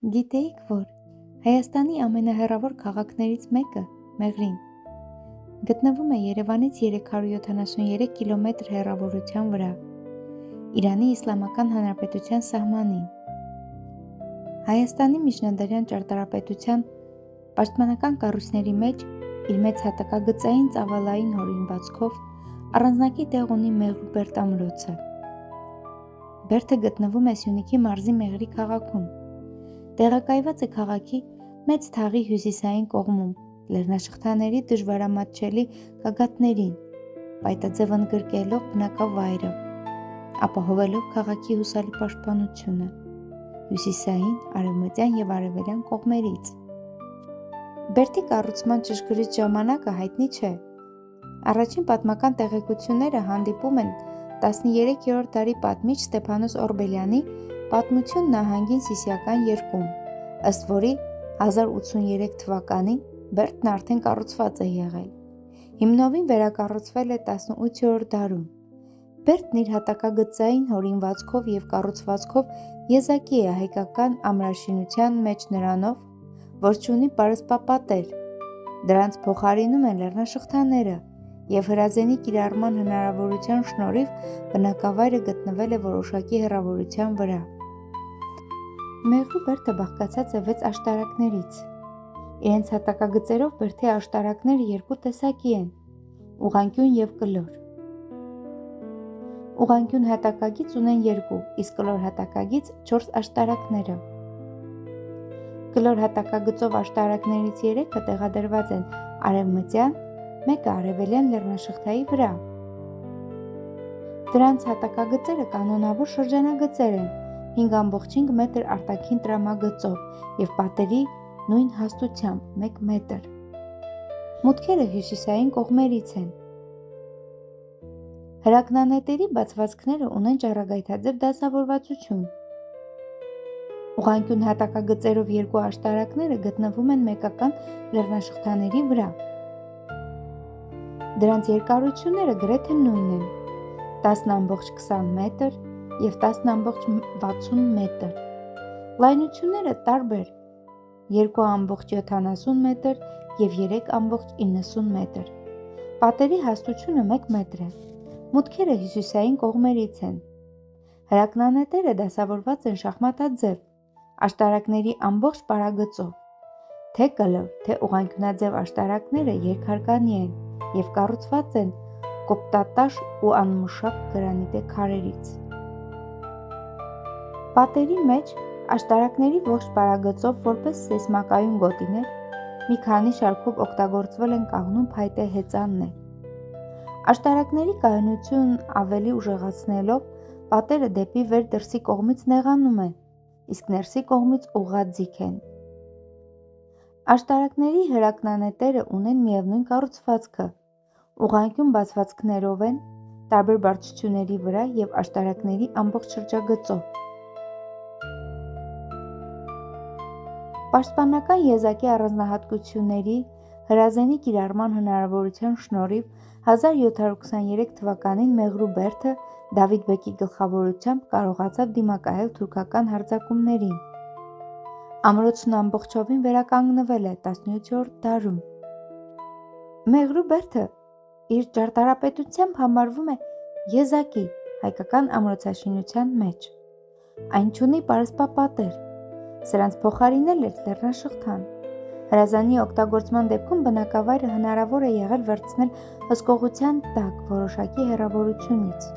Գիտեիք, որ Հայաստանի ամենահեռավոր քաղաքներից մեկը՝ Մեղրին, գտնվում է Երևանից 373 կիլոմետր հեռավորության վրա, Իրանի Իսլամական Հանրապետության սահմանին։ Հայաստանի միջնադարյան ճարտարապետության պաշտպանական կառույցների մեջ իր մեծ հատակագծային ծավալային հորինվածքով առանձնակի տեղ ունի Մեղրու բերդամրոցը։ Բերդը գտնվում է Սյունիքի մարզի Մեղրի քաղաքում։ Տեղակայված է քաղաքի մեծ թաղի հյուսիսային կողմում, լեռնաշղթաների դժվարամատչելի գագաթներին, պայտաձև ընդգրկելով բնակավայրը, ապահովելով քաղաքի հուսալի պաշտպանությունը հյուսիսային, արևմտյան և արևելյան կողմերից։ Բերդի կառուցման ճշգրիտ ժամանակը հայտնի չէ։ Առաջին պատմական տեղեկությունները հանդիպում են 13-րդ դարի պատմիչ Ստեփանոս Օրբելյանի «Պատմություն նահանգին Սիսիական երկում», ըստ որի 1083 թվականին Բերդն արդեն կառուցված է եղել։ Հիմնովին վերակառուցվել է 18-րդ դարում։ Բերդն իր հատակագծային հորինվածքով և կառուցվածքով եզակի է հայկական ամրաշինության մեջ նրանով, որ չունի պարսպապատեր, դրանց փոխարինում են լեռնաշղթաները, և հրազենի կիրառման հնարավորության շնորհիվ բնակավայրը գտնվել է որոշակի հեռավորության վրա։ Մեղրու բերդը բաղկացած է 6 աշտարակներից։ Իրենց հատակագծերով բերդի աշտարակները երկու տեսակի են՝ ուղղանկյուն և կլոր։ Ուղղանկյուն հատակագիծ ունեն 2, իսկ կլոր հատակագիծ 4 աշտարակները։ Կլոր հատակագծով աշտարակներից 3-ը տեղադրված են արևմտյան, մեկը արևելյան լեռնաշղթայի վրա։ Դրանց հատակագծերը կանոնավոր շրջանագծեր են 5,5 մետր արտաքին տրամագծով և պատերի նույն հաստությամբ 1 մետր։ Մուտքերը հյուսիսային կողմերից են։ Հրակնանետերի բացվածքները ունեն ճառագայթաձև դասավորվածություն։ Ուղղանկյուն հատակագծերով 2 աշտարակները գտնվում են մեկական լեռնաշղթաների վրա։ Դրանց երկարությունները գրեթե նույնն են՝ 10,20 մետր և 10,60 մետր։ Լայնությունները տարբեր՝ 2,70 մետր և 3,90 մետր։ Պատերի հաստությունը 1 մետր է։ Մուտքերը հյուսիսային կողմերից են։ Հրակնանետերը դասավորված են շախմատաձև աշտարակների ամբողջ պարագծով։ Թե կլոր, թե ուղղանկյունաձև աշտարակները երկհարկանի են և կառուցված են կոպտատաշ ու անմշակ գրանիտե քարերից։ Պատերի մեջ աշտարակների ողջ պարագծով որպես սեյսմակայուն գոտիներ մի քանի շարքով օգտագործվել են կաղնու փայտե հեծաններ։ Աշտարակների կայունությունն ավելի ուժեղացնելով պատերը դեպի վեր դրսի կողմից նեղանում են, իսկ ներսի կողմից ուղղաձիգ են։ Աշտարակների հրակնանետերը ունեն միևնույն կառուցվածքը, ուղղանկյուն բացվածքներով են, տարբեր բարձրությունների վրա և աշտարակների ամբողջ շրջագծով։ Պաշտպանական եզակի առանձնահատկությունների հրազենի կիրառման հնարավորության շնորհիվ 1723 թվականին Մեղրու բերդը Դավիթ բեկի գլխավորությամբ կարողացավ դիմակայել թուրքական հարձակումներին։ Ամրոցն ամբողջովին վերականգնվել է 17-րդ դարում։ Մեղրու բերդը իր ճարտարապետությամբ համարվում է եզակի հայկական ամրոցաշինության մեջ։ Այն չունի պարսպապատեր, սրանց փոխարինել էր լեռնաշղթան։ Հրազանի օգտագործման դեպքում բնակավայրը հնարավոր է եղել վերցնել հսկողության տակ որոշակի հեռավորությունից։